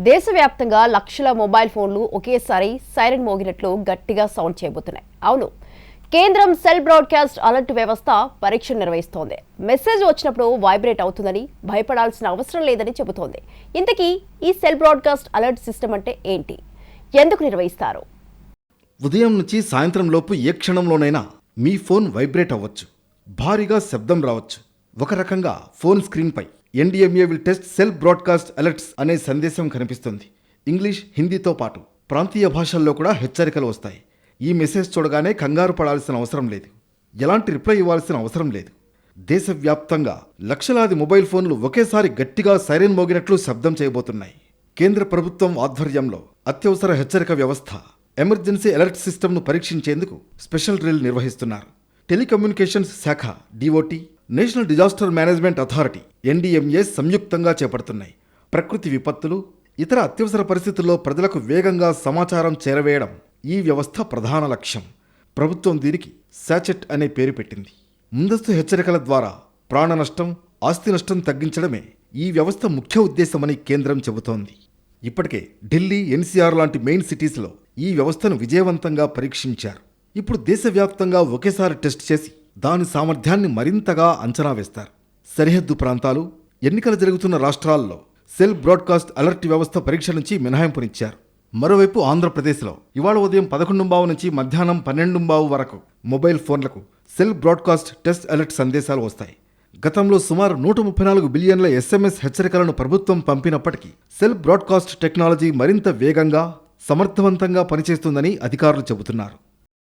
దేశవ్యాప్తంగా లక్షల మొబైల్ ఫోన్లు ఒకేసారి సైరన్ మోగినట్లు గట్టిగా సౌండ్ చేయబోతున్నాయి. అవును, కేంద్రం సెల్ బ్రాడ్కాస్ట్ అలర్ట్ వ్యవస్థ పరీక్ష నిర్వహిస్తోంది. మెసేజ్ వచ్చినప్పుడు వైబ్రేట్ అవుతుందని భయపడాల్సిన అవసరం లేదని చెబుతోంది. ఇంతకీ ఈ సెల్ బ్రాడ్కాస్ట్ అలర్ట్ సిస్టమ్ అంటే ఏంటి, ఎందుకు నిర్వహిస్తారు? ఉదయం నుంచి సాయంత్రం లోపు ఏ క్షణంలోనైనా మీ ఫోన్ వైబ్రేట్ అవ్వచ్చు, భారీగా శబ్దం రావచ్చు. ఒక రకంగా ఫోన్ స్క్రీన్పై NDMA will test cell broadcast alerts అనే సందేశం కనిపిస్తుంది. ఇంగ్లీష్, హిందీతో పాటు ప్రాంతీయ భాషల్లో కూడా హెచ్చరికలు వస్తాయి. ఈ మెసేజ్ చూడగానే కంగారు పడాల్సిన అవసరం లేదు, ఎలాంటి రిప్లై ఇవ్వాల్సిన అవసరం లేదు. దేశవ్యాప్తంగా లక్షలాది మొబైల్ ఫోన్లు ఒకేసారి గట్టిగా సైరన్ మోగినట్లు శబ్దం చేయబోతున్నాయి. కేంద్ర ప్రభుత్వం ఆధ్వర్యంలో అత్యవసర హెచ్చరిక వ్యవస్థ ఎమర్జెన్సీ అలర్ట్ సిస్టమ్ను పరీక్షించేందుకు స్పెషల్ డ్రిల్ నిర్వహిస్తున్నారు. టెలికమ్యూనికేషన్స్ శాఖ DOT, national disaster management authority NDMA సంయుక్తంగా చేపడుతున్నాయి. ప్రకృతి విపత్తులు, ఇతర అత్యవసర పరిస్థితుల్లో ప్రజలకు వేగంగా సమాచారం చేరవేయడం ఈ వ్యవస్థ ప్రధాన లక్ష్యం. ప్రభుత్వం దీనికి శాచెట్ అనే పేరు పెట్టింది. ముందస్తు హెచ్చరికల ద్వారా ప్రాణ నష్టం, ఆస్తి నష్టం తగ్గించడమే ఈ వ్యవస్థ ముఖ్య ఉద్దేశమని కేంద్రం చెబుతోంది. ఇప్పటికే ఢిల్లీ, ఎన్సీఆర్ లాంటి మెయిన్ సిటీస్లో ఈ వ్యవస్థను విజయవంతంగా పరీక్షించారు. ఇప్పుడు దేశవ్యాప్తంగా ఒకేసారి టెస్ట్ చేసి దాని సామర్థ్యాన్ని మరింతగా అంచనా వేస్తారు. సరిహద్దు ప్రాంతాలు, ఎన్నికలు జరుగుతున్న రాష్ట్రాల్లో సెల్ బ్రాడ్కాస్ట్ అలర్ట్ వ్యవస్థ పరీక్ష నుంచి మినహాయింపునిచ్చారు. మరోవైపు ఆంధ్రప్రదేశ్లో ఇవాళ ఉదయం 11:15 నుంచి మధ్యాహ్నం 12:15 వరకు మొబైల్ ఫోన్లకు సెల్ బ్రాడ్కాస్ట్ టెస్ట్ అలర్ట్ సందేశాలు వస్తాయి. గతంలో సుమారు 134 బిలియన్ల ఎస్ఎంఎస్ హెచ్చరికలను ప్రభుత్వం పంపినప్పటికీ సెల్ బ్రాడ్కాస్ట్ టెక్నాలజీ మరింత వేగంగా, సమర్థవంతంగా పనిచేస్తుందని అధికారులు చెబుతున్నారు.